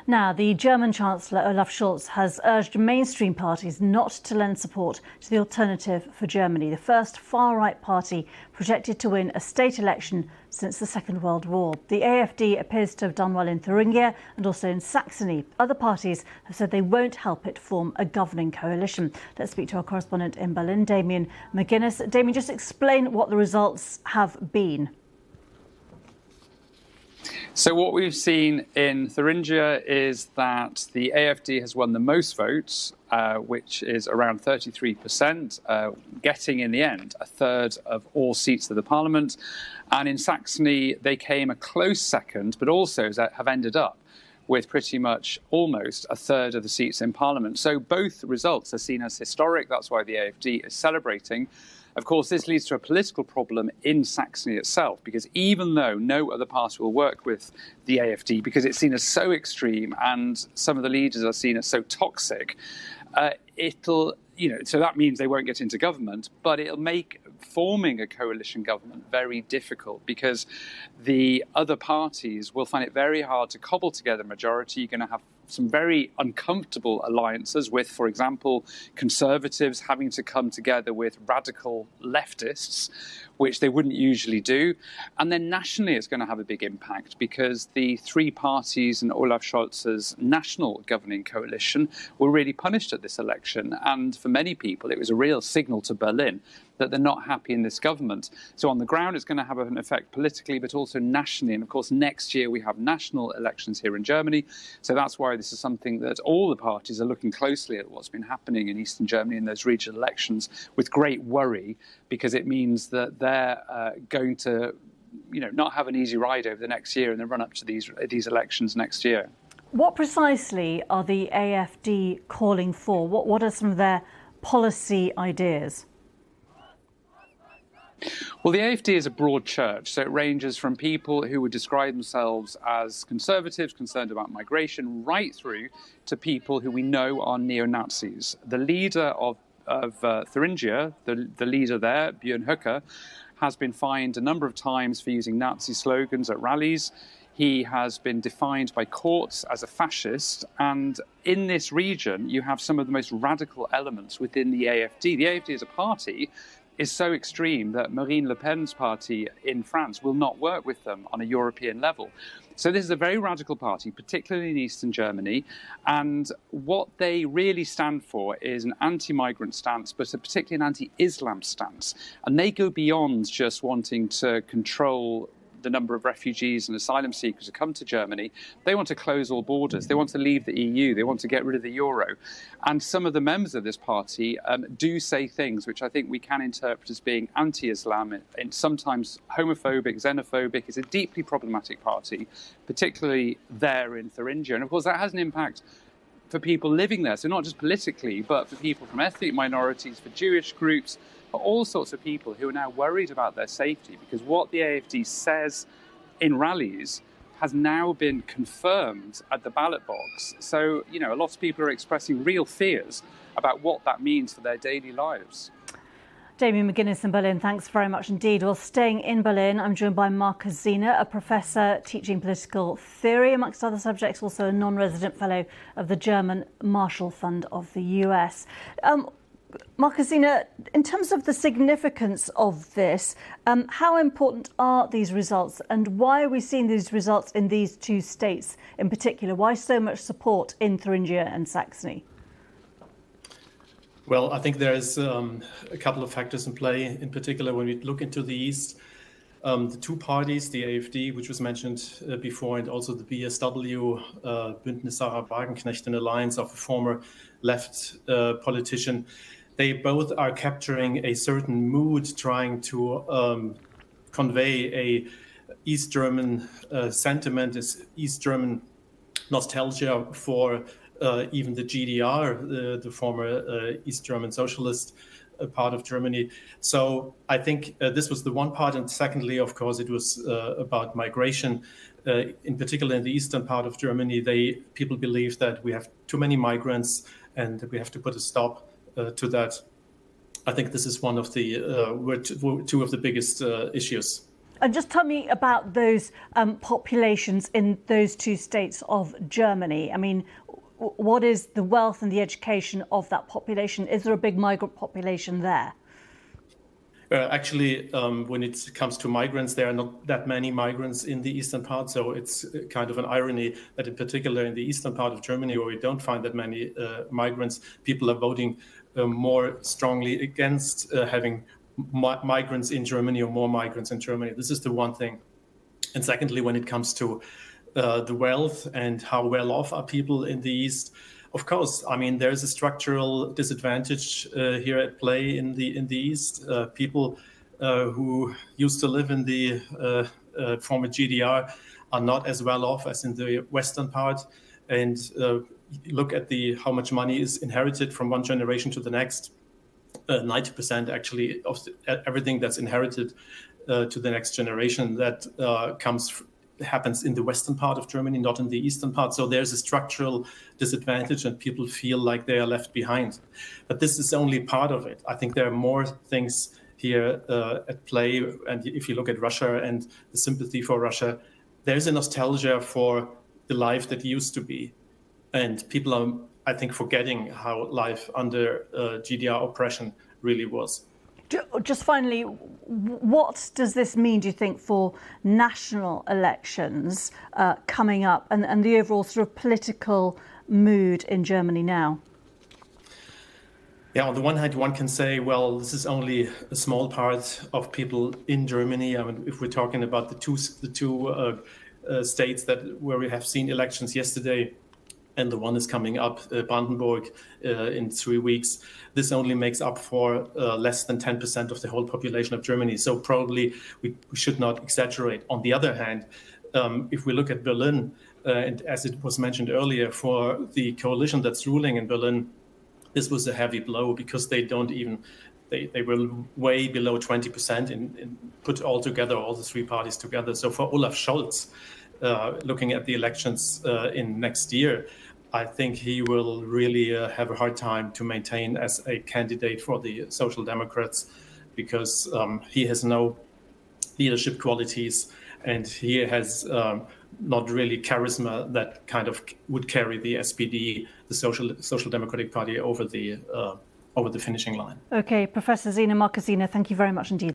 Now, the German Chancellor Olaf Scholz has urged mainstream parties not to lend support to the Alternative for Germany, the first far-right party projected to win a state election since the Second World War. The AfD appears to have done well in Thuringia and also in Saxony. Other parties have said they won't help it form a governing coalition. Let's speak to our correspondent in Berlin, Damien McGuinness. Damien, just explain what the results have been. So what we've seen in Thuringia is that the AfD has won the most votes, which is around 33%, getting in the end a third of all seats of the parliament. And in Saxony, they came a close second, but also have ended up with pretty much almost a third of the seats in parliament. So both results are seen as historic. That's why the AfD is celebrating. Of course, this leads to a political problem in Saxony itself, because even though no other party will work with the AfD, because it's seen as so extreme and some of the leaders are seen as so toxic, so that means they won't get into government, but it'll make forming a coalition government very difficult because the other parties will find it very hard to cobble together a majority. You're going to have some very uncomfortable alliances with, for example, conservatives having to come together with radical leftists, which they wouldn't usually do. And then nationally, it's going to have a big impact because the three parties in Olaf Scholz's national governing coalition were really punished at this election. And for many people, it was a real signal to Berlin that they're not happy in this government. So on the ground, it's going to have an effect politically, but also nationally. And of course, next year we have national elections here in Germany. So that's why this is something that all the parties are looking closely at what's been happening in Eastern Germany in those regional elections with great worry, because it means that they're going to not have an easy ride over the next year in the run up to these elections next year. What precisely are the AfD calling for? What are some of their policy ideas? Well, the AfD is a broad church, so it ranges from people who would describe themselves as conservatives, concerned about migration, right through to people who we know are neo-Nazis. The leader of Thuringia, the leader there, Björn Höcke, has been fined a number of times for using Nazi slogans at rallies. He has been defined by courts as a fascist. And in this region, you have some of the most radical elements within the AfD. The AfD as a party is so extreme that Marine Le Pen's party in France will not work with them on a European level. So this is a very radical party, particularly in Eastern Germany. And what they really stand for is an anti-migrant stance, but particularly an anti-Islam stance. And they go beyond just wanting to control the number of refugees and asylum seekers who come to Germany. They want to close all borders. They want to leave the EU. They want to get rid of the euro. And some of the members of this party do say things which I think we can interpret as being anti-Islam and sometimes homophobic, xenophobic. It's a deeply problematic party, particularly there in Thuringia. And of course, that has an impact for people living there. So not just politically, but for people from ethnic minorities, for Jewish groups, for all sorts of people who are now worried about their safety, because what the AfD says in rallies has now been confirmed at the ballot box. So, a lot of people are expressing real fears about what that means for their daily lives. Damien McGuinness in Berlin, thanks very much indeed. Well, staying in Berlin, I'm joined by Markus Siener, a professor teaching political theory, amongst other subjects, also a non-resident fellow of the German Marshall Fund of the US. Markus Siener, in terms of the significance of this, how important are these results and why are we seeing these results in these two states in particular? Why so much support in Thuringia and Saxony? Well, I think there's a couple of factors in play. In particular, when we look into the East, the two parties, the AfD, which was mentioned before, and also the BSW, Bündnis Sarah Wagenknecht, an alliance of a former left politician, they both are capturing a certain mood, trying to convey a East German sentiment, East German nostalgia for even the GDR, the former East German socialist part of Germany. So I think this was the one part. And secondly, of course, it was about migration. In particular, in the eastern part of Germany, people believe that we have too many migrants and that we have to put a stop to that. I think this is one of the two of the biggest issues. And just tell me about those populations in those two states of Germany. I mean, what is the wealth and the education of that population? Is there a big migrant population there? Actually, when it comes to migrants, there are not that many migrants in the eastern part. So it's kind of an irony that in particular in the eastern part of Germany, where we don't find that many migrants, people are voting more strongly against having migrants in Germany or more migrants in Germany. This is the one thing. And secondly, when it comes to the wealth and how well off are people in the East, of course, I mean, there's a structural disadvantage here at play in the East. People who used to live in the former GDR are not as well off as in the Western part. And look at how much money is inherited from one generation to the next. 90% actually of everything that's inherited to the next generation that happens in the western part of Germany, not in the eastern part. So there's a structural disadvantage and people feel like they are left behind. But this is only part of it. I think there are more things here at play. And if you look at Russia and the sympathy for Russia, there's a nostalgia for the life that used to be. And people are, I think, forgetting how life under GDR oppression really was. Just finally, what does this mean, do you think, for national elections coming up and the overall sort of political mood in Germany now? Yeah, on the one hand, one can say, well, this is only a small part of people in Germany. I mean, if we're talking about the two states where we have seen elections yesterday, and the one is coming up, Brandenburg, in 3 weeks. This only makes up for less than 10% of the whole population of Germany. So probably we should not exaggerate. On the other hand, if we look at Berlin, and as it was mentioned earlier, for the coalition that's ruling in Berlin, this was a heavy blow because they were way below 20% in put all together, all the three parties together. So for Olaf Scholz, looking at the elections in next year, I think he will really have a hard time to maintain as a candidate for the Social Democrats because he has no leadership qualities and he has not really charisma that kind of would carry the SPD, the Social Democratic Party, over the finishing line. Okay, Professor Markus Siener, thank you very much indeed.